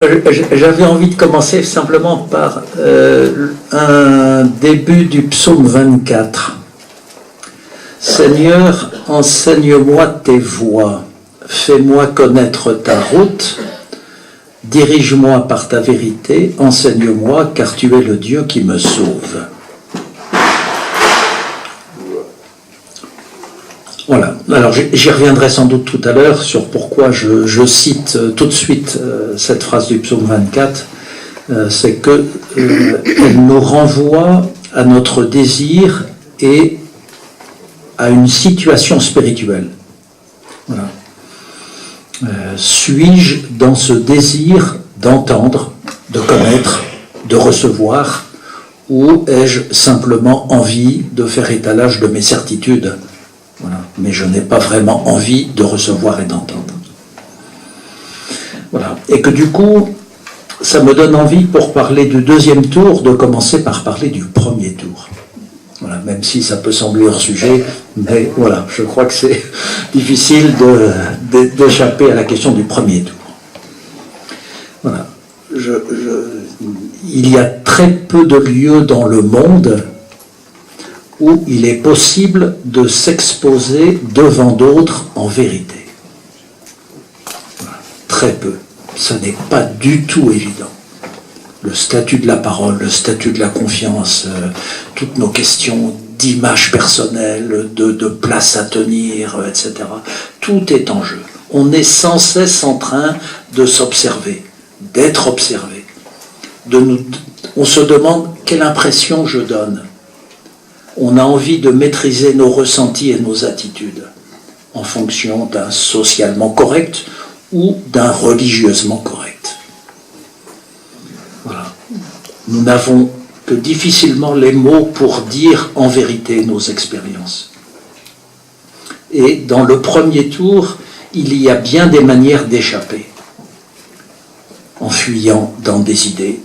J'avais envie de commencer simplement par un début du psaume 24. Seigneur, enseigne-moi tes voies, fais-moi connaître ta route, dirige-moi par ta vérité, enseigne-moi, car tu es le Dieu qui me sauve. Voilà, alors j'y reviendrai sans doute tout à l'heure sur pourquoi je cite tout de suite cette phrase du psaume 24, c'est qu'elle nous renvoie à notre désir et à une situation spirituelle. Voilà. Suis-je dans ce désir d'entendre, de connaître, de recevoir, ou ai-je simplement envie de faire étalage de mes certitudes ? Voilà. Mais je n'ai pas vraiment envie de recevoir et d'entendre. Voilà. Et que du coup, ça me donne envie, pour parler du deuxième tour, de commencer par parler du premier tour. Voilà. Même si ça peut sembler hors sujet, mais voilà, je crois que c'est difficile d'échapper à la question du premier tour. Voilà. Il y a très peu de lieux dans le monde où il est possible de s'exposer devant d'autres en vérité. Voilà. Très peu. Ce n'est pas du tout évident. Le statut de la parole, le statut de la confiance, toutes nos questions d'image personnelle, de place à tenir, etc. Tout est en jeu. On est sans cesse en train de s'observer, d'être observé. On se demande quelle impression je donne. On a envie de maîtriser nos ressentis et nos attitudes en fonction d'un socialement correct ou d'un religieusement correct. Voilà. Nous n'avons que difficilement les mots pour dire en vérité nos expériences. Et dans le premier tour, il y a bien des manières d'échapper, en fuyant dans des idées,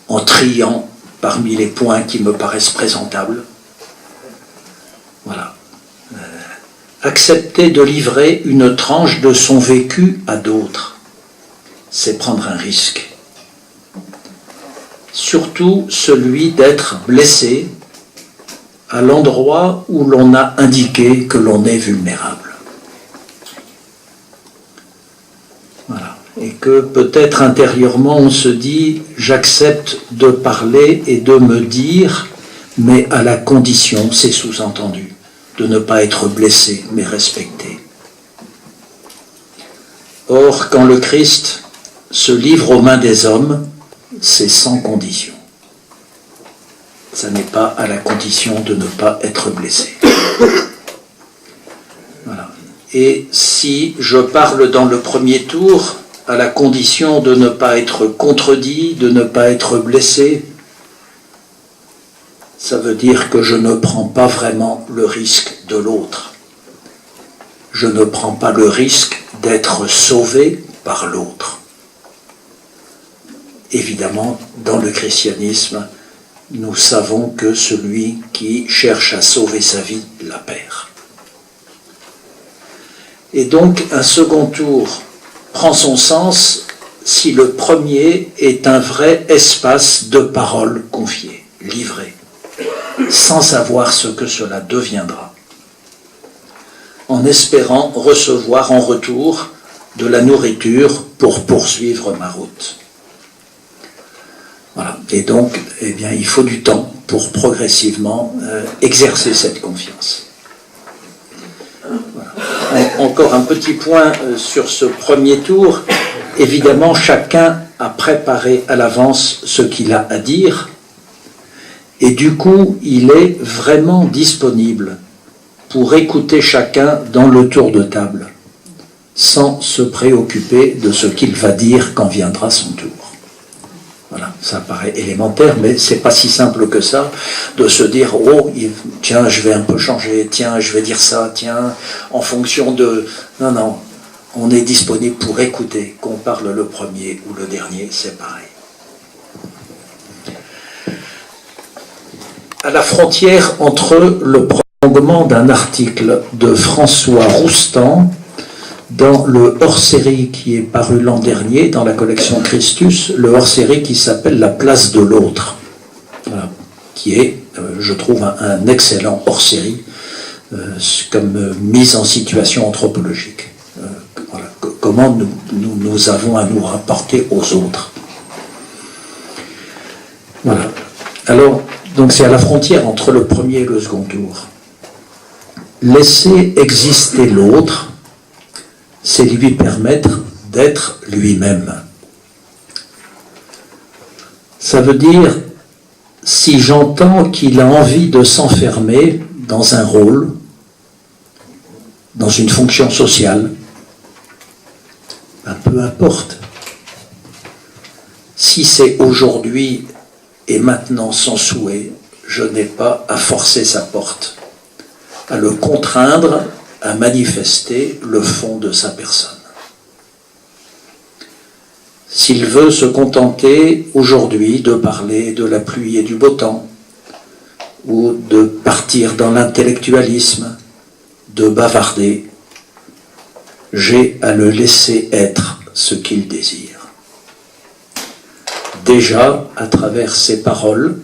en triant parmi les points qui me paraissent présentables. Voilà. Accepter de livrer une tranche de son vécu à d'autres, c'est prendre un risque. Surtout celui d'être blessé à l'endroit où l'on a indiqué que l'on est vulnérable. Voilà. Et que peut-être intérieurement on se dit « j'accepte de parler et de me dire », mais à la condition, c'est sous-entendu, de ne pas être blessé, mais respecté. Or, quand le Christ se livre aux mains des hommes, c'est sans condition. Ça n'est pas à la condition de ne pas être blessé. Voilà. Et si je parle dans le premier tour, à la condition de ne pas être contredit, de ne pas être blessé, ça veut dire que je ne prends pas vraiment le risque de l'autre. Je ne prends pas le risque d'être sauvé par l'autre. Évidemment, dans le christianisme, nous savons que celui qui cherche à sauver sa vie la perd. Et donc, un second tour prend son sens si le premier est un vrai espace de parole confiée, livrée, sans savoir ce que cela deviendra, en espérant recevoir en retour de la nourriture pour poursuivre ma route. Voilà. Et donc, eh bien, il faut du temps pour progressivement exercer cette confiance. Voilà. Encore un petit point sur ce premier tour. Évidemment, chacun a préparé à l'avance ce qu'il a à dire, et du coup, il est vraiment disponible pour écouter chacun dans le tour de table, sans se préoccuper de ce qu'il va dire quand viendra son tour. Voilà, ça paraît élémentaire, mais c'est pas si simple que ça, de se dire « Oh, tiens, je vais un peu changer, tiens, je vais dire ça, tiens, en fonction de... » Non, non, on est disponible pour écouter, qu'on parle le premier ou le dernier, c'est pareil. À la frontière entre le prolongement d'un article de François Roustan Dans le hors-série qui est paru l'an dernier, dans la collection Christus, le hors-série qui s'appelle La place de l'autre, voilà, qui est, je trouve, un excellent hors-série comme mise en situation anthropologique. Voilà, comment nous avons à nous rapporter aux autres. Voilà. Alors, donc c'est à la frontière entre le premier et le second tour. Laisser exister l'autre, c'est lui permettre d'être lui-même. Ça veut dire, si j'entends qu'il a envie de s'enfermer dans un rôle, dans une fonction sociale, ben peu importe. Si c'est aujourd'hui et maintenant son souhait, je n'ai pas à forcer sa porte, à le contraindre à manifester le fond de sa personne. S'il veut se contenter aujourd'hui de parler de la pluie et du beau temps, ou de partir dans l'intellectualisme, de bavarder, j'ai à le laisser être ce qu'il désire. Déjà, à travers ses paroles,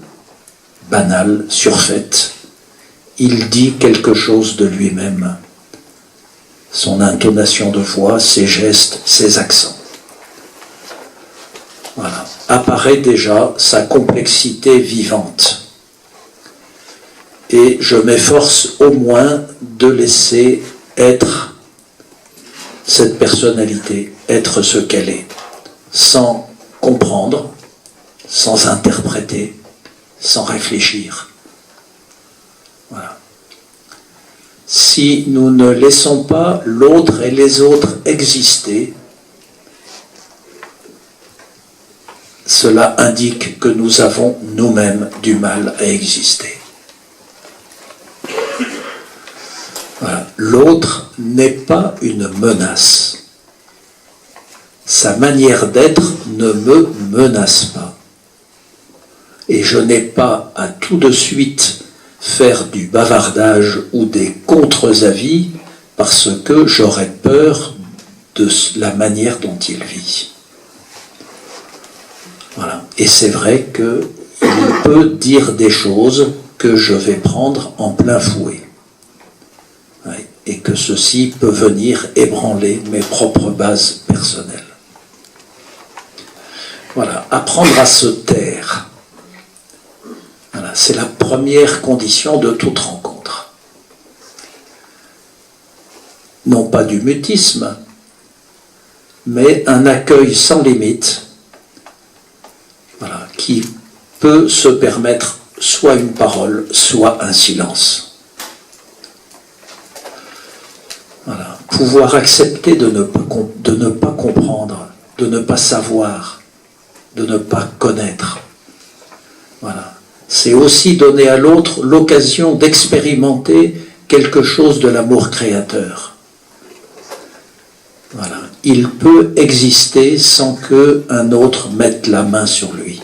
banales, surfaites, il dit quelque chose de lui-même. Son intonation de voix, ses gestes, ses accents. Voilà. Apparaît déjà sa complexité vivante. Et je m'efforce au moins de laisser être cette personnalité, être ce qu'elle est, sans comprendre, sans interpréter, sans réfléchir. Voilà. Si nous ne laissons pas l'autre et les autres exister, cela indique que nous avons nous-mêmes du mal à exister. Voilà. L'autre n'est pas une menace. Sa manière d'être ne me menace pas. Et je n'ai pas à tout de suite faire du bavardage ou des contre-avis parce que j'aurais peur de la manière dont il vit. Voilà. Et c'est vrai qu'il peut dire des choses que je vais prendre en plein fouet. Et que ceci peut venir ébranler mes propres bases personnelles. Voilà, apprendre à se taire. Voilà, c'est la première condition de toute rencontre. Non pas du mutisme, mais un accueil sans limite, voilà, qui peut se permettre soit une parole, soit un silence. Voilà. Pouvoir accepter de ne pas comprendre, de ne pas savoir, de ne pas connaître. Voilà. C'est aussi donner à l'autre l'occasion d'expérimenter quelque chose de l'amour créateur. Voilà. Il peut exister sans qu'un autre mette la main sur lui.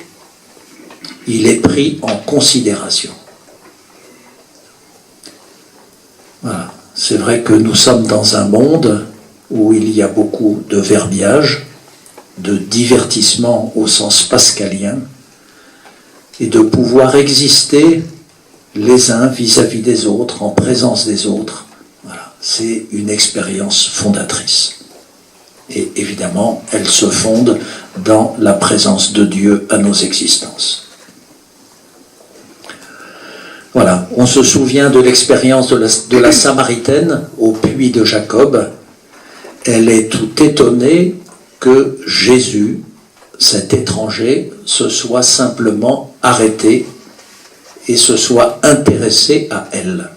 Il est pris en considération. Voilà. C'est vrai que nous sommes dans un monde où il y a beaucoup de verbiage, de divertissement au sens pascalien, et de pouvoir exister les uns vis-à-vis des autres, en présence des autres. Voilà. C'est une expérience fondatrice. Et évidemment, elle se fonde dans la présence de Dieu à nos existences. Voilà, on se souvient de l'expérience de la Samaritaine au puits de Jacob. Elle est tout étonnée que Jésus, cet étranger, se soit simplement arrêté et se soit intéressé à elle.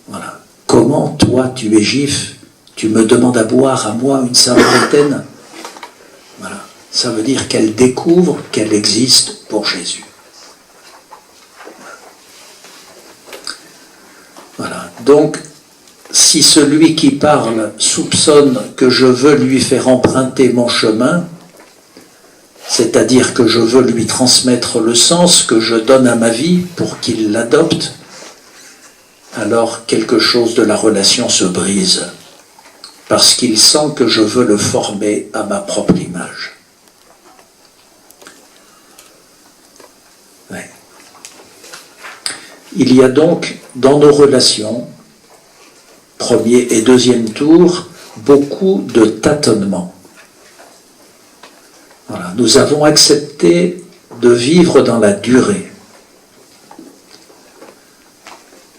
Voilà. Comment, toi, tu es juif, tu me demandes à boire à moi, une Samaritaine? Voilà. Ça veut dire qu'elle découvre qu'elle existe pour Jésus. Voilà. Donc, si celui qui parle soupçonne que je veux lui faire emprunter mon chemin, c'est-à-dire que je veux lui transmettre le sens que je donne à ma vie pour qu'il l'adopte, alors quelque chose de la relation se brise. parce qu'il sent que je veux le former à ma propre image. Ouais. Il y a donc dans nos relations, premier et deuxième tour, beaucoup de tâtonnements. Voilà. Nous avons accepté de vivre dans la durée.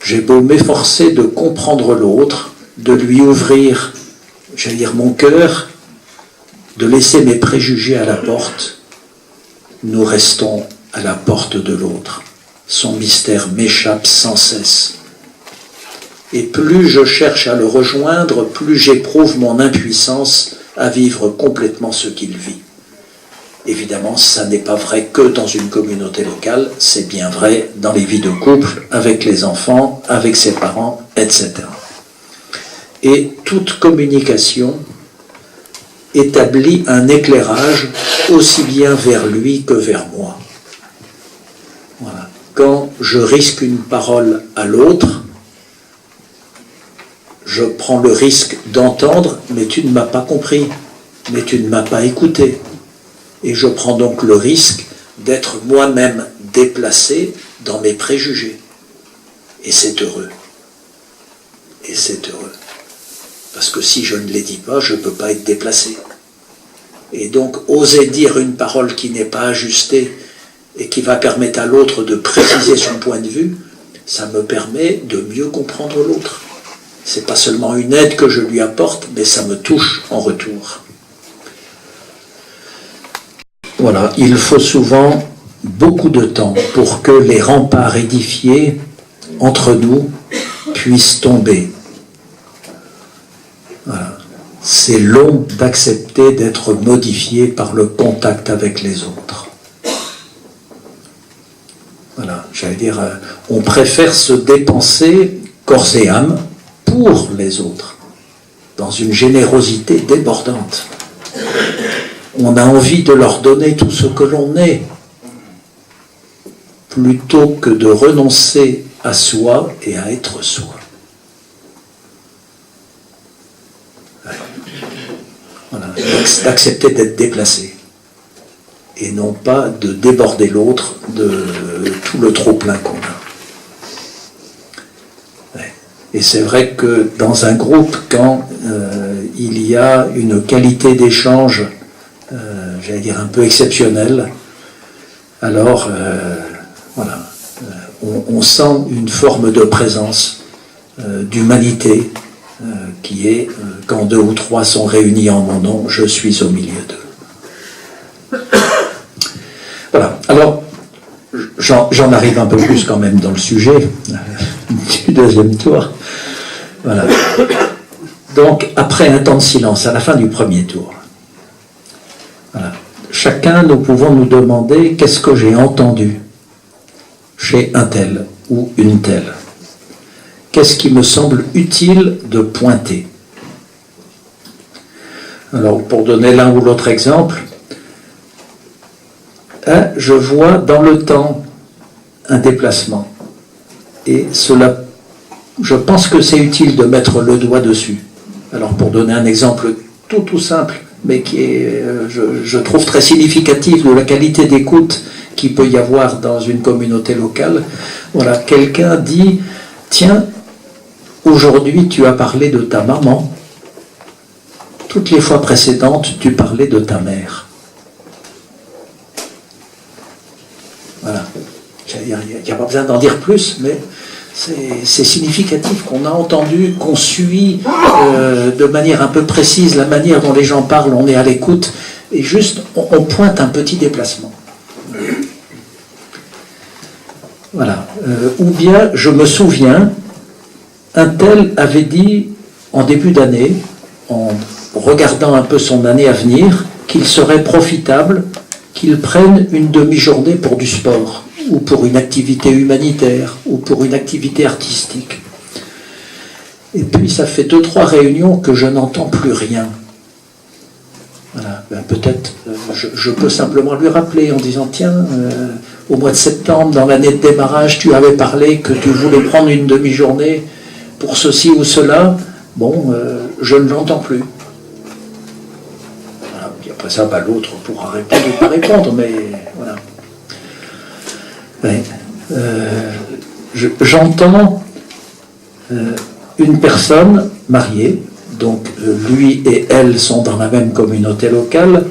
J'ai beau m'efforcer de comprendre l'autre, de lui ouvrir, j'allais dire, mon cœur, de laisser mes préjugés à la porte, nous restons à la porte de l'autre. Son mystère m'échappe sans cesse. Et plus je cherche à le rejoindre, plus j'éprouve mon impuissance à vivre complètement ce qu'il vit. Évidemment, ça n'est pas vrai que dans une communauté locale, c'est bien vrai dans les vies de couple, avec les enfants, avec ses parents, etc. Et toute communication établit un éclairage aussi bien vers lui que vers moi. Voilà. Quand je risque une parole à l'autre, je prends le risque d'entendre « mais tu ne m'as pas compris, mais tu ne m'as pas écouté ». Et je prends donc le risque d'être moi-même déplacé dans mes préjugés. Et c'est heureux. Et c'est heureux. Parce que si je ne les dis pas, je ne peux pas être déplacé. Et donc, oser dire une parole qui n'est pas ajustée et qui va permettre à l'autre de préciser son point de vue, ça me permet de mieux comprendre l'autre. C'est pas seulement une aide que je lui apporte, mais ça me touche en retour. Voilà, il faut souvent beaucoup de temps pour que les remparts édifiés entre nous puissent tomber. Voilà. C'est long d'accepter d'être modifié par le contact avec les autres. Voilà, j'allais dire, on préfère se dépenser corps et âme pour les autres, dans une générosité débordante. On a envie de leur donner tout ce que l'on est, plutôt que de renoncer à soi et à être soi. Voilà, d'accepter d'être déplacé, et non pas de déborder l'autre de tout le trop-plein qu'on a. Et c'est vrai que dans un groupe, quand il y a une qualité d'échange, j'allais dire un peu exceptionnelle, alors voilà, on sent une forme de présence, d'humanité, qui est quand 2 ou 3 sont réunis en mon nom, je suis au milieu d'eux. Voilà, alors j'en arrive un peu plus quand même dans le sujet du deuxième tour. Voilà. Donc, après un temps de silence, à la fin du premier tour, voilà, chacun, nous pouvons nous demander qu'est-ce que j'ai entendu chez un tel ou une telle. Qu'est-ce qui me semble utile de pointer? Alors, pour donner l'un ou l'autre exemple, je vois dans le temps un déplacement. Et cela, je pense que c'est utile de mettre le doigt dessus. Alors, pour donner un exemple tout simple, mais qui est, je trouve, très significatif de la qualité d'écoute qu'il peut y avoir dans une communauté locale, voilà, quelqu'un dit « Tiens, aujourd'hui, tu as parlé de ta maman. Toutes les fois précédentes, tu parlais de ta mère. » Voilà. Il n'y a pas besoin d'en dire plus, mais c'est significatif qu'on a entendu, qu'on suit de manière un peu précise la manière dont les gens parlent, on est à l'écoute, et juste, on pointe un petit déplacement. Voilà. Ou bien, je me souviens, un tel avait dit, en début d'année, en regardant un peu son année à venir, qu'il serait profitable qu'il prenne une demi-journée pour du sport, ou pour une activité humanitaire, ou pour une activité artistique. Et puis ça fait 2-3 réunions que je n'entends plus rien. Voilà. Ben, peut-être je peux simplement lui rappeler en disant « Tiens, au mois de septembre, dans l'année de démarrage, tu avais parlé que tu voulais prendre une demi-journée pour ceci ou cela. bon, je ne l'entends plus. Voilà. Et après ça, l'autre pourra répondre ou pas répondre, mais voilà. Ouais. J'entends une personne mariée, donc lui et elle sont dans la même communauté locale,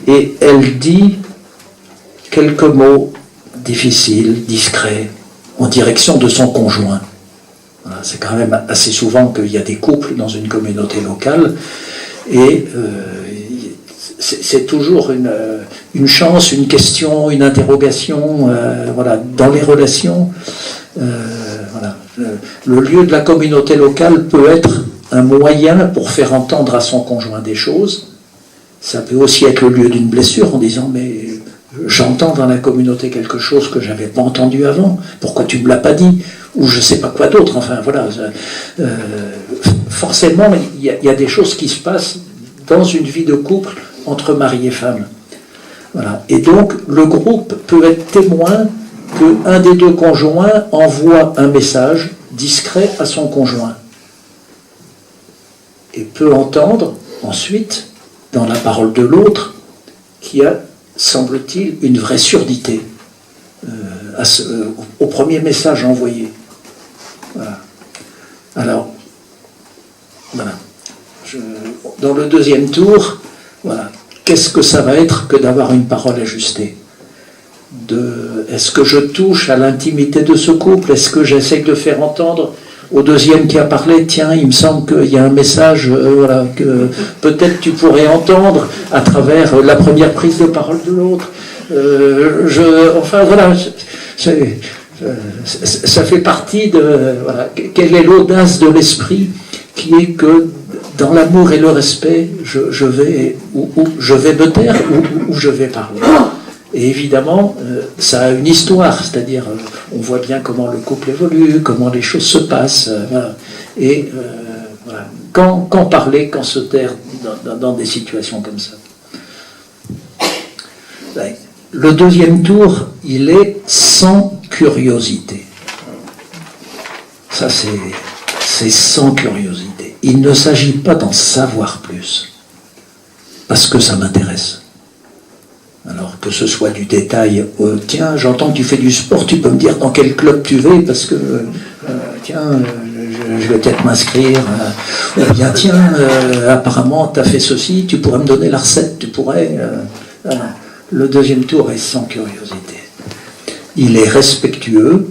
et elle dit quelques mots difficiles, discrets, en direction de son conjoint. Voilà, c'est quand même assez souvent qu'il y a des couples dans une communauté locale, et c'est toujours une chance, une question, une interrogation, voilà, dans les relations. Voilà. Le lieu de la communauté locale peut être un moyen pour faire entendre à son conjoint des choses. Ça peut aussi être le lieu d'une blessure en disant mais j'entends dans la communauté quelque chose que je n'avais pas entendu avant, pourquoi tu ne me l'as pas dit, ou je ne sais pas quoi d'autre. Enfin voilà, forcément il y a des choses qui se passent dans une vie de couple entre mari et femme. Voilà. Et donc le groupe peut être témoin qu'un des deux conjoints envoie un message discret à son conjoint et peut entendre ensuite dans la parole de l'autre qu'il y a, semble-t-il, une vraie surdité au premier message envoyé. Voilà. Alors, voilà. Dans le deuxième tour, voilà. Qu'est-ce que ça va être que d'avoir une parole ajustée ? Est-ce que je touche à l'intimité de ce couple ? Est-ce que j'essaie de faire entendre au deuxième qui a parlé, tiens, il me semble qu'il y a un message voilà, que peut-être tu pourrais entendre à travers la première prise de parole de l'autre. Enfin voilà, ça fait partie de... Voilà, quelle est l'audace de l'esprit qui est que dans l'amour et le respect, je vais me taire ou je vais parler. Et évidemment, ça a une histoire, c'est-à-dire, on voit bien comment le couple évolue, comment les choses se passent, voilà. Et voilà. Quand parler, quand se taire dans des situations comme ça. Le deuxième tour, il est sans curiosité. Ça, c'est sans curiosité. Il ne s'agit pas d'en savoir plus, parce que ça m'intéresse. Alors que ce soit du détail, tiens, j'entends que tu fais du sport, tu peux me dire dans quel club tu vas, parce que, tiens, je vais peut-être m'inscrire, ou bien, tiens, apparemment, tu as fait ceci, tu pourrais me donner la recette, tu pourrais... Le deuxième tour est sans curiosité. Il est respectueux,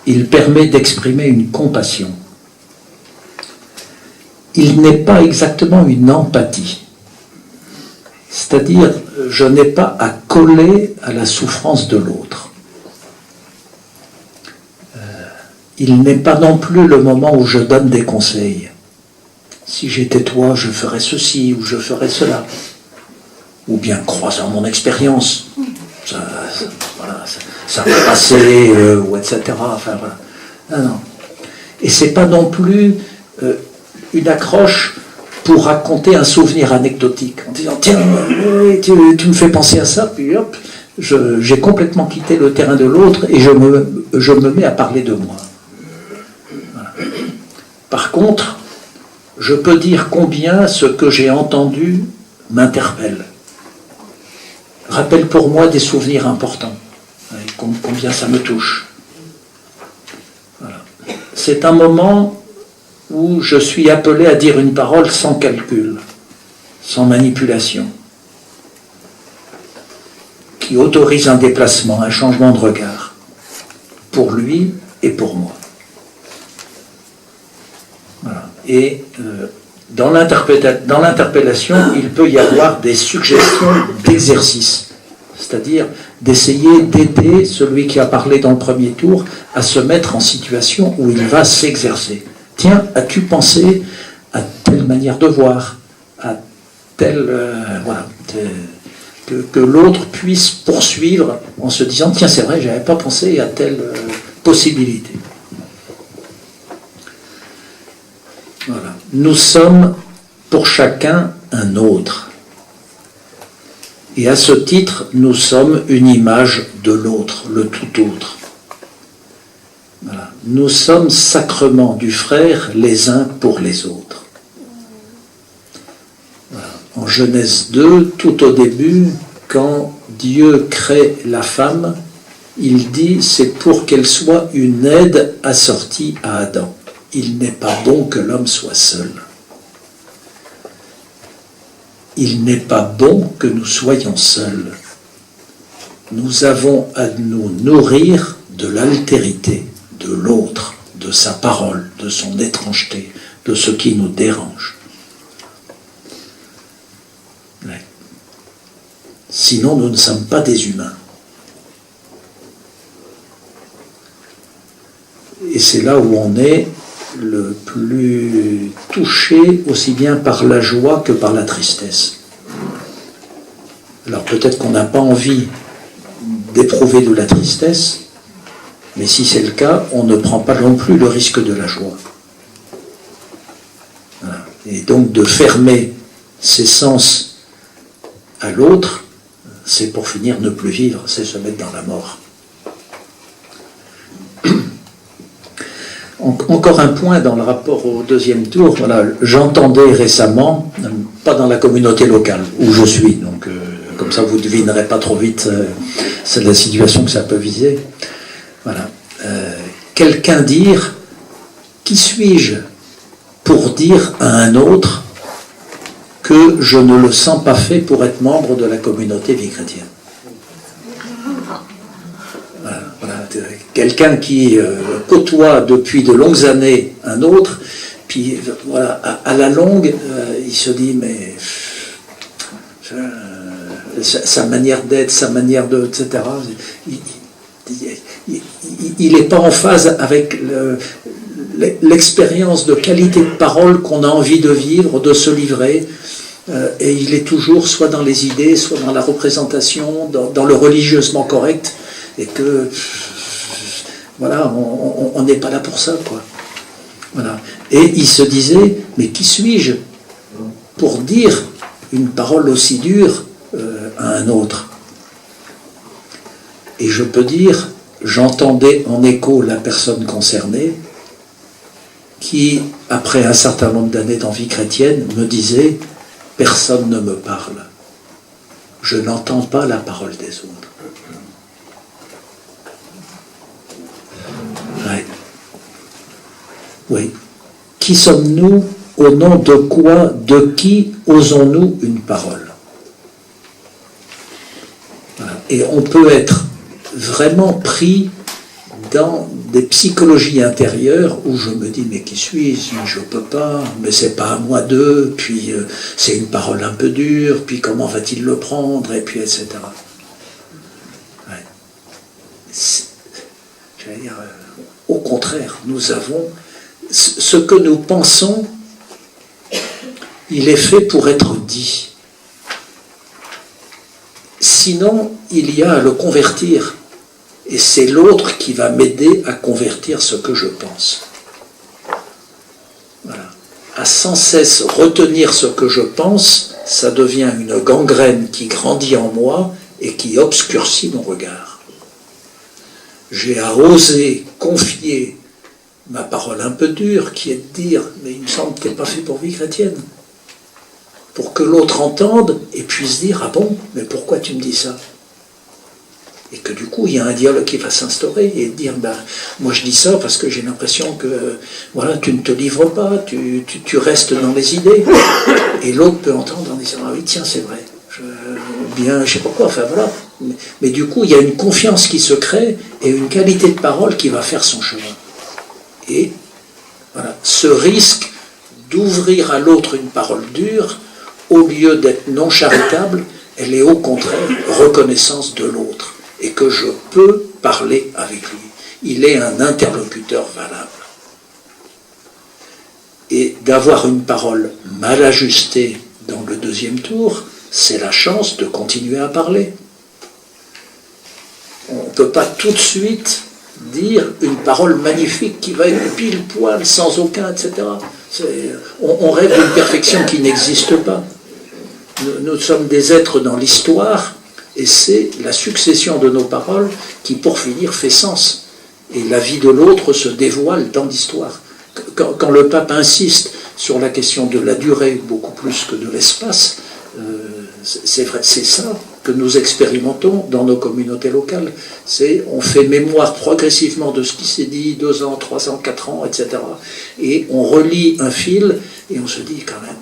il permet d'exprimer une compassion. Il n'est pas exactement une empathie. C'est-à-dire, je n'ai pas à coller à la souffrance de l'autre. Il n'est pas non plus le moment où je donne des conseils. Si j'étais toi, je ferais ceci ou je ferais cela. Ou bien croisant mon expérience. Ça va passer, ou etc. Enfin, voilà. Non. Et c'est pas non plus une accroche pour raconter un souvenir anecdotique, en disant « Tiens, tu me fais penser à ça », puis hop, j'ai complètement quitté le terrain de l'autre et je me mets à parler de moi. Voilà. Par contre, je peux dire combien ce que j'ai entendu m'interpelle. Rappelle pour moi des souvenirs importants, combien ça me touche. Voilà. C'est un moment où je suis appelé à dire une parole sans calcul, sans manipulation, qui autorise un déplacement, un changement de regard, pour lui et pour moi. Voilà. Et dans l'interpellation, il peut y avoir des suggestions d'exercice, c'est-à-dire d'essayer d'aider celui qui a parlé dans le premier tour à se mettre en situation où il va s'exercer. Tiens, as-tu pensé à telle manière de voir, à telle... voilà, que l'autre puisse poursuivre en se disant, tiens, c'est vrai, je n'avais pas pensé à telle possibilité. Voilà. Nous sommes pour chacun un autre. Et à ce titre, nous sommes une image de l'autre, le tout autre. Voilà. Nous sommes sacrement du frère les uns pour les autres. Voilà. En Genèse 2, tout au début, quand Dieu crée la femme, il dit c'est pour qu'elle soit une aide assortie à Adam. Il n'est pas bon que l'homme soit seul. Il n'est pas bon que nous soyons seuls. Nous avons à nous nourrir de l'altérité de l'autre, de sa parole, de son étrangeté, de ce qui nous dérange. Ouais. Sinon, nous ne sommes pas des humains. Et c'est là où on est le plus touché, aussi bien par la joie que par la tristesse. Alors peut-être qu'on n'a pas envie d'éprouver de la tristesse, mais si c'est le cas, on ne prend pas non plus le risque de la joie. Voilà. Et donc de fermer ses sens à l'autre, c'est pour finir ne plus vivre, c'est se mettre dans la mort. Encore un point dans le rapport au deuxième tour. Voilà, j'entendais récemment, pas dans la communauté locale où je suis, donc comme ça vous ne devinerez pas trop vite, c'est la situation que ça peut viser. Voilà, quelqu'un dire « Qui suis-je pour dire à un autre que je ne le sens pas fait pour être membre de la communauté vie chrétienne ?» Quelqu'un qui côtoie depuis de longues années un autre, puis voilà, à la longue, il se dit, mais sa manière d'être, sa manière de, etc., il n'est pas en phase avec l'expérience de qualité de parole qu'on a envie de vivre, de se livrer, et il est toujours soit dans les idées, soit dans la représentation, dans le religieusement correct, et que voilà, on n'est pas là pour ça, quoi. Voilà. Et il se disait, mais qui suis-je pour dire une parole aussi dure à un autre? Et je peux dire, j'entendais en écho la personne concernée qui, après un certain nombre d'années dans vie chrétienne, me disait, personne ne me parle. Je n'entends pas la parole des autres. Ouais. Oui. Qui sommes-nous? Au nom de quoi, de qui osons-nous une parole? Voilà. Et on peut être vraiment pris dans des psychologies intérieures où je me dis mais qui suis-je? Je ne peux pas, mais c'est pas à moi d'eux, puis c'est une parole un peu dure, puis comment va-t-il le prendre, et puis etc. Ouais. Je veux dire, au contraire, nous avons ce que nous pensons, il est fait pour être dit. Sinon, il y a à le convertir. Et c'est l'autre qui va m'aider à convertir ce que je pense. Voilà. À sans cesse retenir ce que je pense, ça devient une gangrène qui grandit en moi et qui obscurcit mon regard. J'ai à oser confier ma parole un peu dure, qui est de dire « mais il me semble que tu n'es pas fait pour vie chrétienne ». Pour que l'autre entende et puisse dire « ah bon, mais pourquoi tu me dis ça ?» Et que du coup, il y a un dialogue qui va s'instaurer et dire ben, moi je dis ça parce que j'ai l'impression que voilà, tu ne te livres pas, tu restes dans les idées. Et l'autre peut entendre en disant ah oui, tiens, c'est vrai, je sais pas quoi, enfin voilà. Mais du coup, il y a une confiance qui se crée et une qualité de parole qui va faire son chemin. Et voilà, ce risque d'ouvrir à l'autre une parole dure, au lieu d'être non charitable, elle est au contraire reconnaissance de l'autre. Et que je peux parler avec lui. Il est un interlocuteur valable. Et d'avoir une parole mal ajustée dans le deuxième tour, c'est la chance de continuer à parler. On ne peut pas tout de suite dire une parole magnifique qui va être pile poil, sans aucun, etc. On rêve d'une perfection qui n'existe pas. Nous sommes des êtres dans l'histoire, et c'est la succession de nos paroles qui, pour finir, fait sens. Et la vie de l'autre se dévoile dans l'histoire. Quand le pape insiste sur la question de la durée, beaucoup plus que de l'espace, c'est vrai, c'est ça que nous expérimentons dans nos communautés locales. On fait mémoire progressivement de ce qui s'est dit 2 ans, 3 ans, 4 ans, etc. Et on relie un fil et on se dit quand même,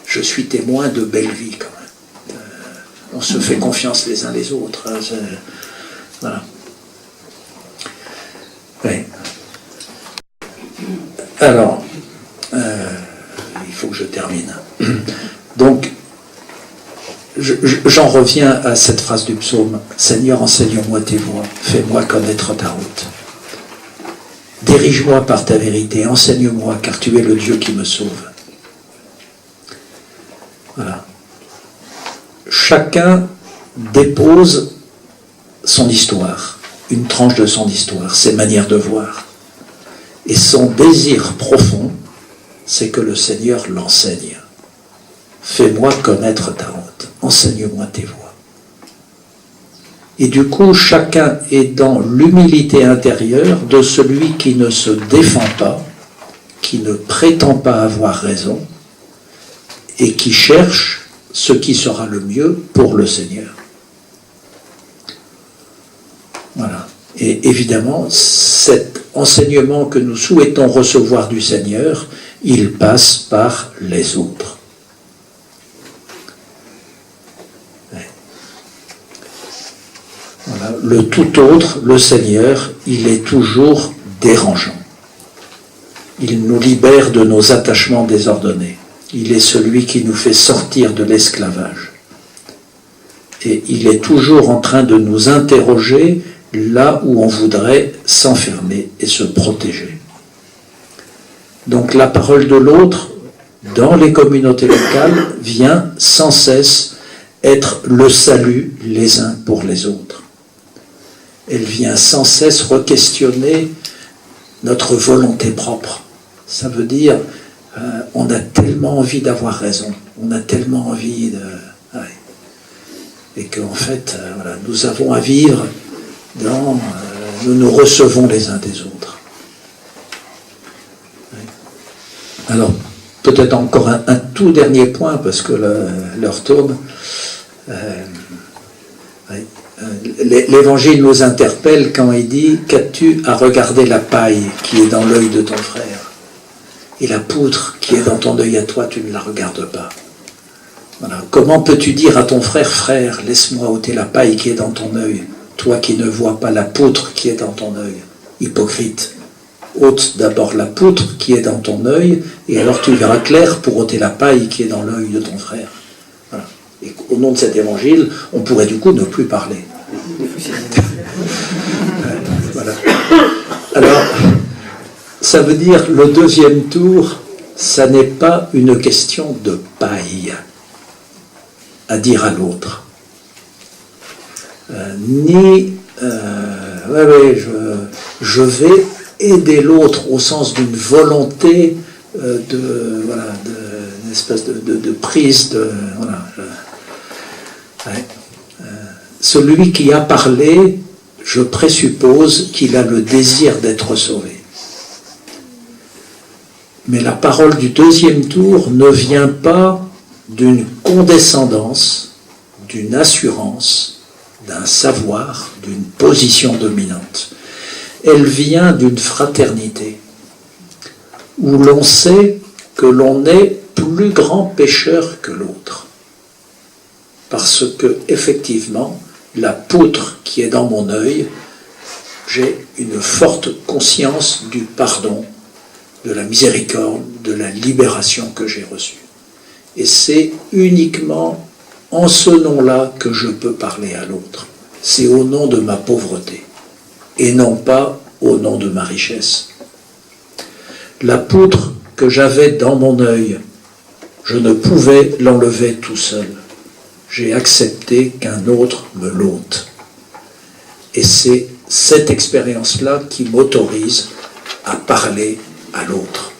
je suis témoin de belles vies quand même. On se fait confiance les uns les autres. Voilà. Oui. Alors, il faut que je termine. Donc, j'en reviens à cette phrase du psaume. Seigneur, enseigne-moi tes voies, fais-moi connaître ta route. Dirige-moi par ta vérité, enseigne-moi, car tu es le Dieu qui me sauve. Voilà. Chacun dépose son histoire, une tranche de son histoire, ses manières de voir. Et son désir profond, c'est que le Seigneur l'enseigne. Fais-moi connaître ta route, enseigne-moi tes voies. Et du coup, chacun est dans l'humilité intérieure de celui qui ne se défend pas, qui ne prétend pas avoir raison, et qui cherche ce qui sera le mieux pour le Seigneur. Voilà. Et évidemment, cet enseignement que nous souhaitons recevoir du Seigneur, il passe par les autres. Voilà. Le tout autre, le Seigneur, il est toujours dérangeant. Il nous libère de nos attachements désordonnés. Il est celui qui nous fait sortir de l'esclavage. Et il est toujours en train de nous interroger là où on voudrait s'enfermer et se protéger. Donc la parole de l'autre, dans les communautés locales, vient sans cesse être le salut les uns pour les autres. Elle vient sans cesse re-questionner notre volonté propre. Ça veut dire, on a tellement envie d'avoir raison, on a tellement envie de... Ouais. Et qu'en fait, voilà, nous avons à vivre dans... nous nous recevons les uns des autres. Ouais. Alors, peut-être encore un tout dernier point, parce que l'heure tourne. Ouais. L'Évangile nous interpelle quand il dit « Qu'as-tu à regarder la paille qui est dans l'œil de ton frère ? Et la poutre qui est dans ton œil à toi, tu ne la regardes pas. » Voilà. Comment peux-tu dire à ton frère, frère, laisse-moi ôter la paille qui est dans ton œil, toi qui ne vois pas la poutre qui est dans ton œil. Hypocrite. Ôte d'abord la poutre qui est dans ton œil, et alors tu verras clair pour ôter la paille qui est dans l'œil de ton frère. Voilà. Et au nom de cet évangile, on pourrait du coup ne plus parler. Voilà. Alors, ça veut dire le deuxième tour, ça n'est pas une question de paille à dire à l'autre. Je vais aider l'autre au sens d'une volonté d'une espèce de prise de... Voilà, celui qui a parlé, je présuppose qu'il a le désir d'être sauvé. Mais la parole du deuxième tour ne vient pas d'une condescendance, d'une assurance, d'un savoir, d'une position dominante. Elle vient d'une fraternité, où l'on sait que l'on est plus grand pécheur que l'autre. Parce que, effectivement, la poutre qui est dans mon œil, j'ai une forte conscience du pardon, de la miséricorde, de la libération que j'ai reçue. Et c'est uniquement en ce nom-là que je peux parler à l'autre. C'est au nom de ma pauvreté, et non pas au nom de ma richesse. La poutre que j'avais dans mon œil, je ne pouvais l'enlever tout seul. J'ai accepté qu'un autre me l'ôte. Et c'est cette expérience-là qui m'autorise à parler à l'autre.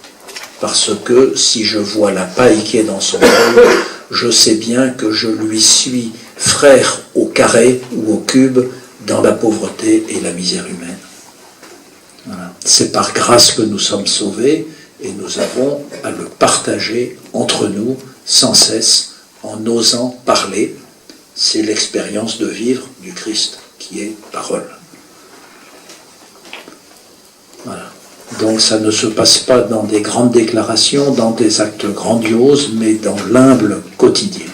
Parce que si je vois la paille qui est dans son œil, je sais bien que je lui suis frère au carré ou au cube dans la pauvreté et la misère humaine. Voilà. C'est par grâce que nous sommes sauvés et nous avons à le partager entre nous sans cesse en osant parler. C'est l'expérience de vivre du Christ qui est parole. Voilà. Donc ça ne se passe pas dans des grandes déclarations, dans des actes grandioses, mais dans l'humble quotidien.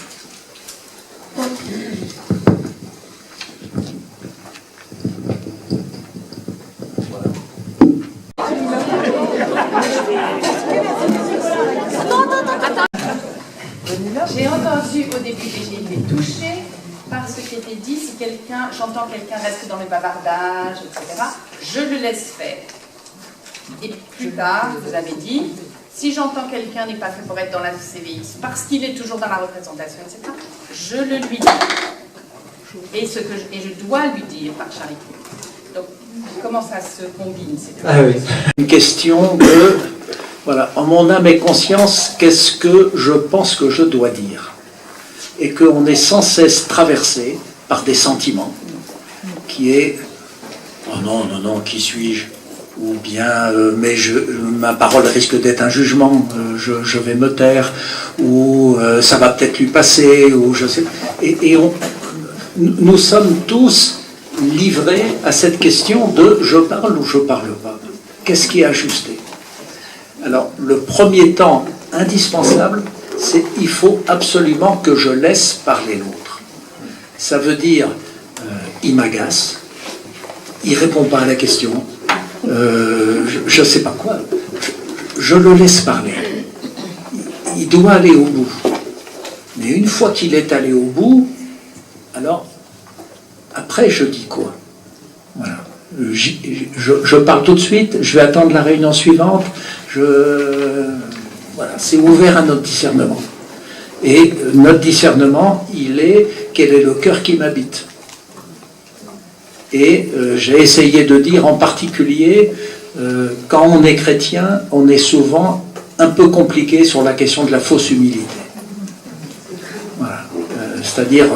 J'ai entendu au début que j'ai été touchée par ce qui était dit. Si j'entends quelqu'un reste dans le bavardage, etc., je le laisse faire. Et plus tard, vous avez dit, si j'entends quelqu'un n'est pas fait pour être dans la CVI, parce qu'il est toujours dans la représentation, etc., je le lui dis. Et je dois lui dire par charité. Donc, comment ça se combine ces deux choses? Une question de... Voilà, en mon âme et conscience, qu'est-ce que je pense que je dois dire? Et qu'on est sans cesse traversé par des sentiments, qui est « Oh non, non, non, qui suis-je » ou bien mais ma parole risque d'être un jugement, je vais me taire, ou ça va peut-être lui passer, ou je sais. Et nous sommes tous livrés à cette question de « je parle ou je parle pas ». Qu'est-ce qui est ajusté? Alors, le premier temps indispensable, c'est il faut absolument que je laisse parler l'autre. Ça veut dire, il m'agace, il ne répond pas à la question, je ne sais pas quoi, je le laisse parler. Il doit aller au bout. Mais une fois qu'il est allé au bout, alors, après, je dis quoi? Voilà. Je parle tout de suite, je vais attendre la réunion suivante, voilà, c'est ouvert à notre discernement. Et notre discernement, il est, quel est le cœur qui m'habite? Et j'ai essayé de dire en particulier, quand on est chrétien, on est souvent un peu compliqué sur la question de la fausse humilité. Voilà. C'est-à-dire,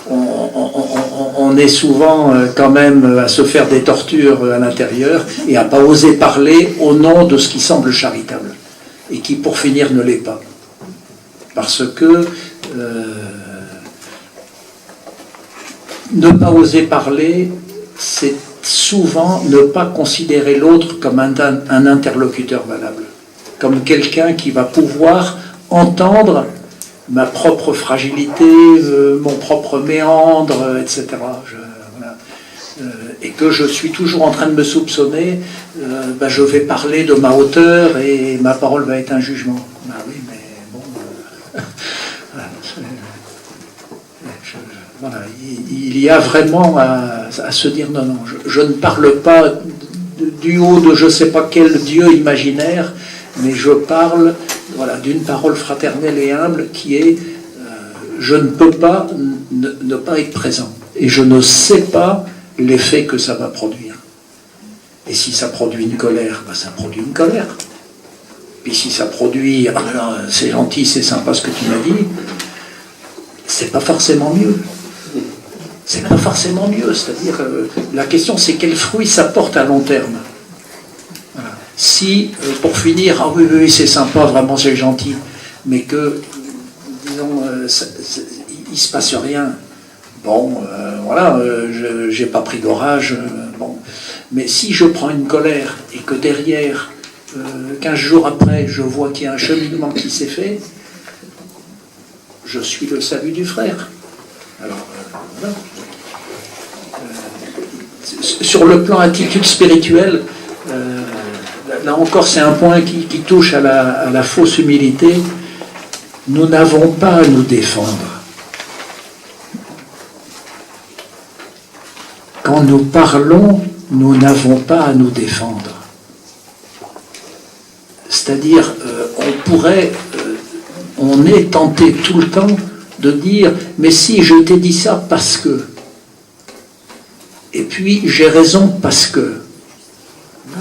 on est souvent quand même à se faire des tortures à l'intérieur et à ne pas oser parler au nom de ce qui semble charitable et qui pour finir ne l'est pas. Parce que ne pas oser parler, c'est souvent ne pas considérer l'autre comme un interlocuteur valable, comme quelqu'un qui va pouvoir entendre ma propre fragilité, mon propre méandre, etc. Voilà. Et que je suis toujours en train de me soupçonner, je vais parler de ma hauteur et ma parole va être un jugement. Ben oui, mais bon... voilà, il y a vraiment à se dire non, non, je ne parle pas du haut de je ne sais pas quel Dieu imaginaire, mais je parle voilà, d'une parole fraternelle et humble qui est je ne peux pas ne pas être présent. Et je ne sais pas l'effet que ça va produire. Et si ça produit une colère, ça produit une colère. Puis si ça produit c'est gentil, c'est sympa ce que tu m'as dit, c'est pas forcément mieux. C'est pas forcément mieux. C'est-à-dire, la question c'est quel fruit ça porte à long terme. Voilà. Si, pour finir, ah oui, oui, c'est sympa, vraiment c'est gentil, mais que, disons, il se passe rien, bon, voilà, j'ai pas pris d'orage, bon. Mais si je prends une colère et que derrière, 15 jours après, je vois qu'il y a un cheminement qui s'est fait, je suis le salut du frère. Alors, voilà. Sur le plan attitude spirituelle, là encore c'est un point qui touche à la fausse humilité. Nous n'avons pas à nous défendre. Quand nous parlons, nous n'avons pas à nous défendre. C'est-à-dire, on est tenté tout le temps de dire, mais si je t'ai dit ça parce que, et puis j'ai raison parce que.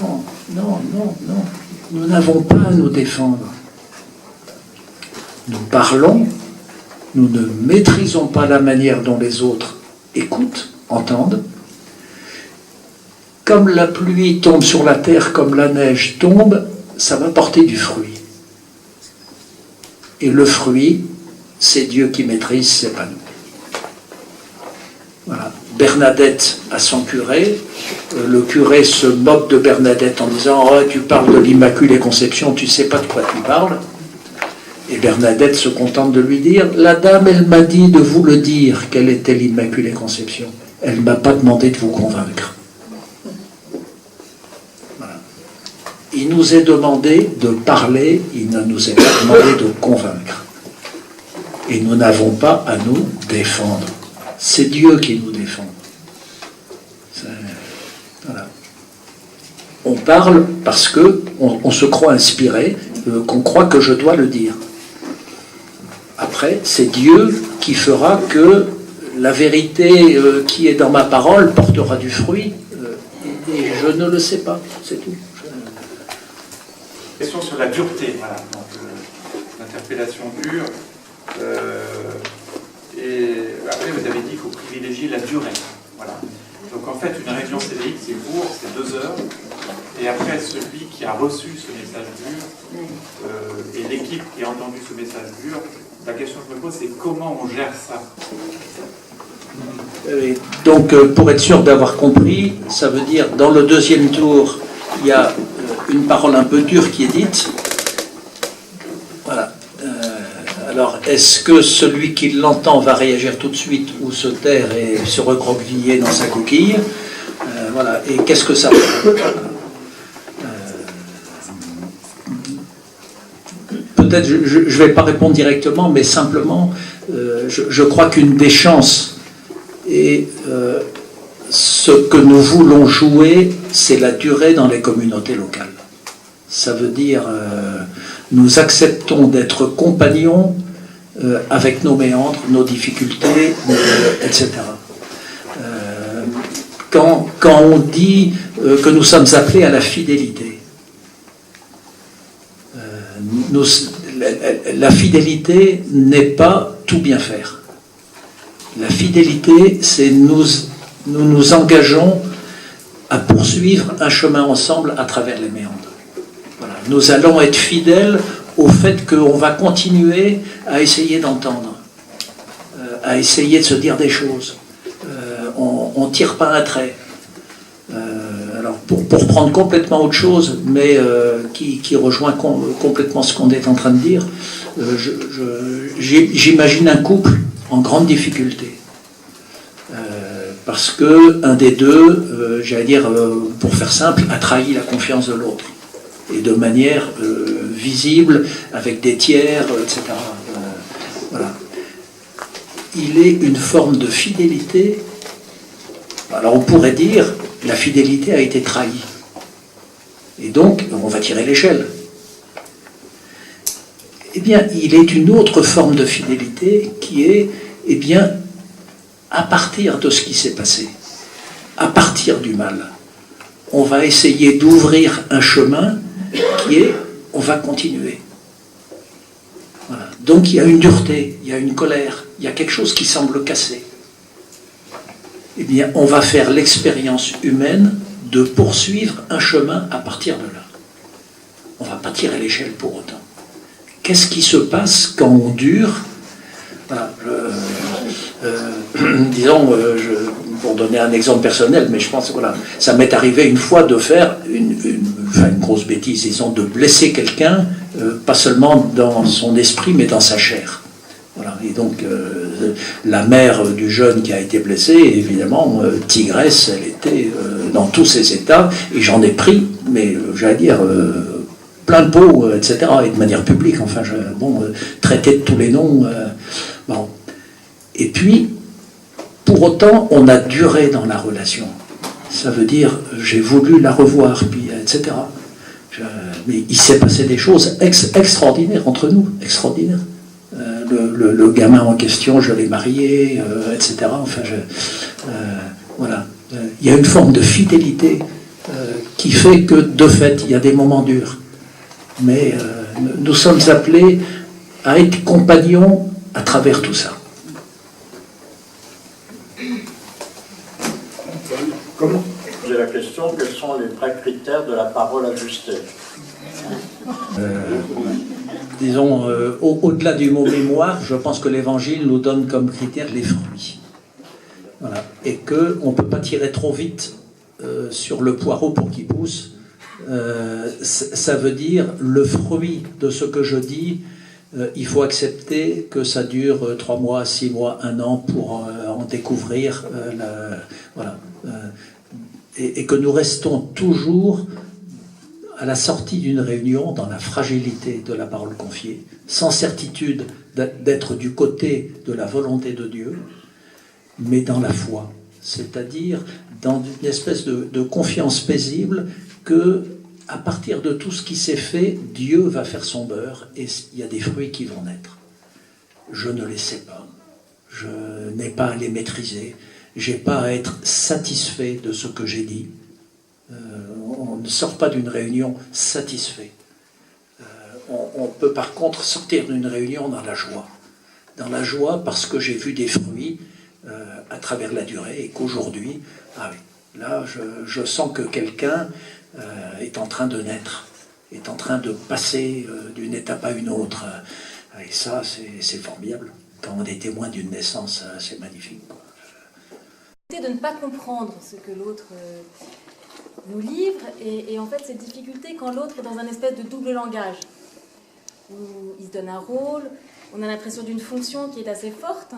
Non, non, non, non, nous n'avons pas à nous défendre. Nous parlons, nous ne maîtrisons pas la manière dont les autres écoutent, entendent, comme la pluie tombe sur la terre, comme la neige tombe, ça va porter du fruit. Et le fruit, c'est Dieu qui maîtrise, c'est pas nous. Voilà. Bernadette a son curé. Le curé se moque de Bernadette en disant « Oh, tu parles de l'Immaculée Conception, tu sais pas de quoi tu parles ». Et Bernadette se contente de lui dire « La dame, elle m'a dit de vous le dire, quelle était l'Immaculée Conception. Elle ne m'a pas demandé de vous convaincre. » Voilà. Il nous est demandé de parler, il ne nous est pas demandé de convaincre. Et nous n'avons pas à nous défendre. C'est Dieu qui nous défend. Voilà. On parle parce qu'on se croit inspiré, qu'on croit que je dois le dire. Après, c'est Dieu qui fera que la vérité qui est dans ma parole portera du fruit, et je ne le sais pas, c'est tout. Question sur la dureté, voilà. Donc, l'interpellation dure. Et après, vous avez dit qu'il faut privilégier la durée. Voilà. Donc en fait, une réunion CDX, c'est court, c'est 2 heures. Et après, celui qui a reçu ce message dur et l'équipe qui a entendu ce message dur, la question que je me pose, c'est comment on gère ça? Donc, pour être sûr d'avoir compris, ça veut dire, dans le deuxième tour, il y a une parole un peu dure qui est dite. Voilà. Alors, est-ce que celui qui l'entend va réagir tout de suite ou se taire et se recroqueviller dans sa coquille? Voilà. Et qu'est-ce que ça veut dire? Peut-être, je ne vais pas répondre directement, mais simplement, je crois qu'une des chances, et ce que nous voulons jouer, c'est la durée dans les communautés locales. Ça veut dire, nous acceptons d'être compagnons avec nos méandres, nos difficultés, etc. Quand on dit que nous sommes appelés à la fidélité, la fidélité n'est pas tout bien faire. La fidélité, c'est nous engageons à poursuivre un chemin ensemble à travers les méandres. Voilà. Nous allons être fidèles au fait qu'on va continuer à essayer d'entendre, à essayer de se dire des choses. On ne tire pas un trait. Alors pour prendre complètement autre chose, mais qui rejoint complètement ce qu'on est en train de dire, j'imagine un couple en grande difficulté. Parce qu'un des deux, j'allais dire, pour faire simple, a trahi la confiance de l'autre. Et de manière visible, avec des tiers, etc. Voilà. Il est une forme de fidélité. Alors on pourrait dire, la fidélité a été trahie. Et donc, on va tirer l'échelle. Eh bien, il est une autre forme de fidélité qui est, eh bien, à partir de ce qui s'est passé, à partir du mal, on va essayer d'ouvrir un chemin qui est, on va continuer. Voilà. Donc il y a une dureté, il y a une colère, il y a quelque chose qui semble cassé. Eh bien, on va faire l'expérience humaine de poursuivre un chemin à partir de là. On ne va pas tirer l'échelle pour autant. Qu'est-ce qui se passe quand on dure? Voilà, disons, pour donner un exemple personnel, mais je pense que voilà, ça m'est arrivé une fois de faire une grosse bêtise, disons, de blesser quelqu'un, pas seulement dans son esprit, mais dans sa chair. Voilà, et donc, la mère du jeune qui a été blessé, évidemment, tigresse, elle était dans tous ses états, et j'en ai pris, mais j'allais dire, plein de pot, etc., et de manière publique, enfin, traité de tous les noms. Bon. Et puis, pour autant, on a duré dans la relation. Ça veut dire, j'ai voulu la revoir, puis, etc. Mais il s'est passé des choses extraordinaires entre nous, extraordinaires. Le gamin en question, je l'ai marié, etc. Enfin, voilà. Il y a une forme de fidélité qui fait que, de fait, il y a des moments durs. Mais nous sommes appelés à être compagnons à travers tout ça. Comment? J'ai la question. question, quels sont les vrais critères de la parole ajustée? Disons, au-delà du mot mémoire, je pense que l'Évangile nous donne comme critère les fruits. Voilà. Et qu'on ne peut pas tirer trop vite sur le poireau pour qu'il pousse. Ça veut dire le fruit de ce que je dis, il faut accepter que ça dure 3 mois, 6 mois, 1 an pour en découvrir. Voilà. Et que nous restons toujours à la sortie d'une réunion dans la fragilité de la parole confiée, sans certitude d'être du côté de la volonté de Dieu, mais dans la foi, c'est-à-dire dans une espèce de confiance paisible que, à partir de tout ce qui s'est fait, Dieu va faire son beurre et il y a des fruits qui vont naître. Je ne les sais pas, je n'ai pas à les maîtriser, je n'ai pas à être satisfait de ce que j'ai dit. On ne sort pas d'une réunion satisfait. On peut par contre sortir d'une réunion dans la joie. Dans la joie parce que j'ai vu des fruits à travers la durée et qu'aujourd'hui, ah oui, là je sens que quelqu'un est en train de naître, est en train de passer d'une étape à une autre. Et ça, c'est formidable. Quand on est témoin d'une naissance, c'est magnifique. De ne pas comprendre ce que l'autre nous livre, et en fait cette difficulté quand l'autre est dans un espèce de double langage, où il se donne un rôle, on a l'impression d'une fonction qui est assez forte,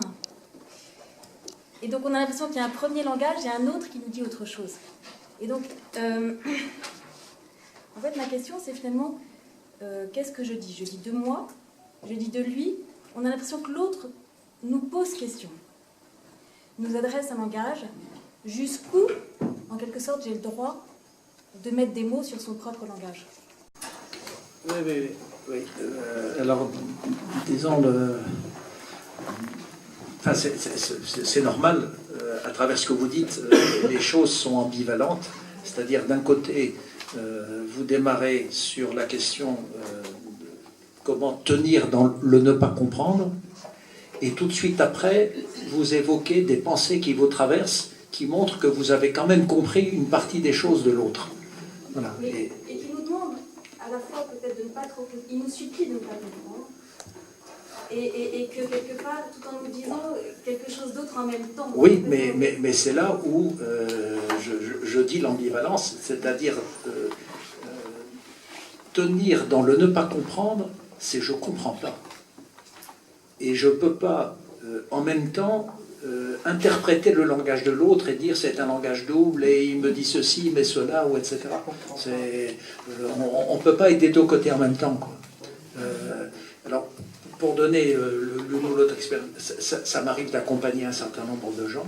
et donc on a l'impression qu'il y a un premier langage et un autre qui nous dit autre chose. Et donc, en fait ma question c'est finalement, qu'est-ce que je dis? Je dis de moi, je dis de lui, on a l'impression que l'autre nous pose question, nous adresse un langage, jusqu'où, en quelque sorte, j'ai le droit de mettre des mots sur son propre langage. Oui. Alors, disons, enfin, c'est normal, à travers ce que vous dites, les choses sont ambivalentes, c'est-à-dire d'un côté, vous démarrez sur la question comment tenir dans le ne pas comprendre, et tout de suite après, vous évoquez des pensées qui vous traversent, qui montrent que vous avez quand même compris une partie des choses de l'autre. Voilà. Et qui nous demande à la fois peut-être de ne pas trop... Il nous supplie de ne pas comprendre. Et que quelque part, tout en nous disant quelque chose d'autre en même temps. Oui, mais c'est là où je dis l'ambivalence, c'est-à-dire tenir dans le ne pas comprendre, c'est je ne comprends pas. Et je ne peux pas, en même temps, interpréter le langage de l'autre et dire c'est un langage double et il me dit ceci, mais cela, ou etc. On ne peut pas être des deux côtés en même temps, quoi. Alors, pour donner l'une ou l'autre expérience, ça m'arrive d'accompagner un certain nombre de gens.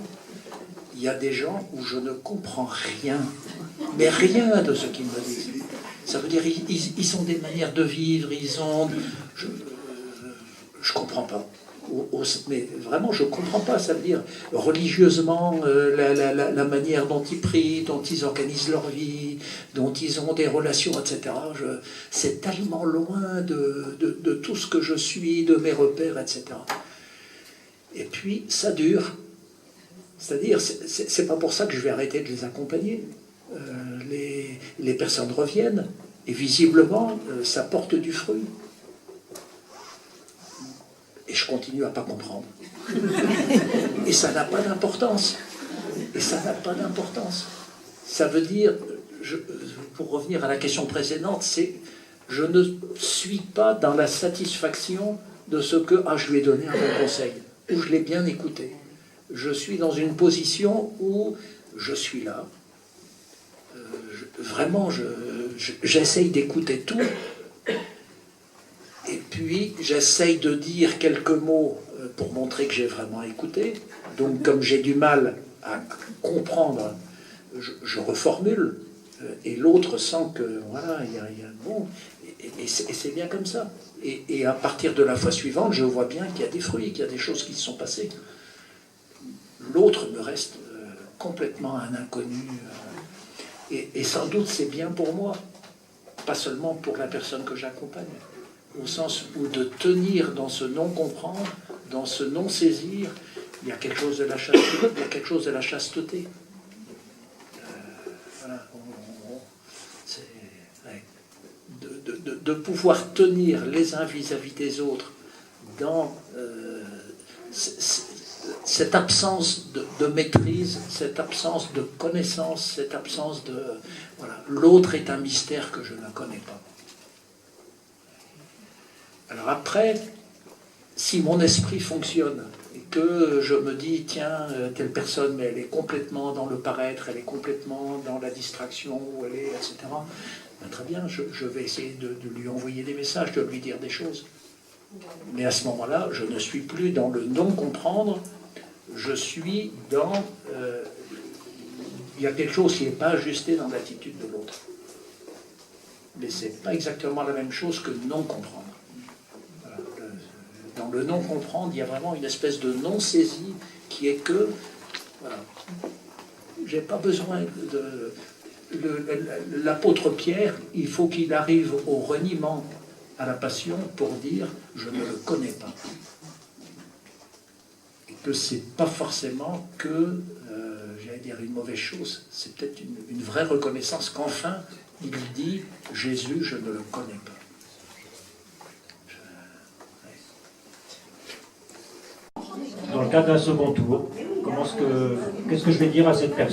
Il y a des gens où je ne comprends rien, mais rien de ce qu'ils me disent. Ça veut dire ils ont des manières de vivre, ils ont... Je comprends pas. Mais vraiment, je ne comprends pas. Ça veut dire religieusement, la manière dont ils prient, dont ils organisent leur vie, dont ils ont des relations, etc. C'est tellement loin de tout ce que je suis, de mes repères, etc. Et puis, ça dure. C'est-à-dire, c'est pas pour ça que je vais arrêter de les accompagner. Les personnes reviennent, et visiblement, ça porte du fruit. Et je continue à ne pas comprendre. Et ça n'a pas d'importance. Et ça n'a pas d'importance. Ça veut dire, pour revenir à la question précédente, c'est je ne suis pas dans la satisfaction de ce que je lui ai donné un bon conseil, ou je l'ai bien écouté. Je suis dans une position où je suis là. Vraiment, j'essaye d'écouter tout. Et puis, j'essaye de dire quelques mots pour montrer que j'ai vraiment écouté. Donc, comme j'ai du mal à comprendre, je reformule. Et l'autre sent que, voilà, il y a bon. Et c'est bien comme ça. Et à partir de la fois suivante, je vois bien qu'il y a des fruits, qu'il y a des choses qui se sont passées. L'autre me reste complètement un inconnu. Et sans doute, c'est bien pour moi. Pas seulement pour la personne que j'accompagne. Au sens où de tenir dans ce non-comprendre, dans ce non-saisir, il y a quelque chose de la chasteté. Il y a quelque chose de la chasteté. Voilà. de pouvoir tenir les uns vis-à-vis des autres dans cette absence de maîtrise, cette absence de connaissance, cette absence de... Voilà, l'autre est un mystère que je ne connais pas. Alors après, si mon esprit fonctionne et que je me dis, tiens, telle personne, mais elle est complètement dans le paraître, elle est complètement dans la distraction, où elle est, etc., ben très bien, je vais essayer de lui envoyer des messages, de lui dire des choses. Mais à ce moment-là, je ne suis plus dans le non-comprendre, je suis dans... il y a quelque chose qui n'est pas ajusté dans l'attitude de l'autre. Mais ce n'est pas exactement la même chose que non-comprendre. Voilà. Dans le non-comprendre, il y a vraiment une espèce de non-saisie qui est que... Voilà. J'ai pas besoin de... L'apôtre Pierre, il faut qu'il arrive au reniement à la passion pour dire « je ne le connais pas ». Et que c'est pas forcément que, j'allais dire, une mauvaise chose, c'est peut-être une vraie reconnaissance qu'enfin, il dit « Jésus, je ne le connais pas ». Dans le cadre d'un second tour, qu'est-ce que je vais dire à cette personne ?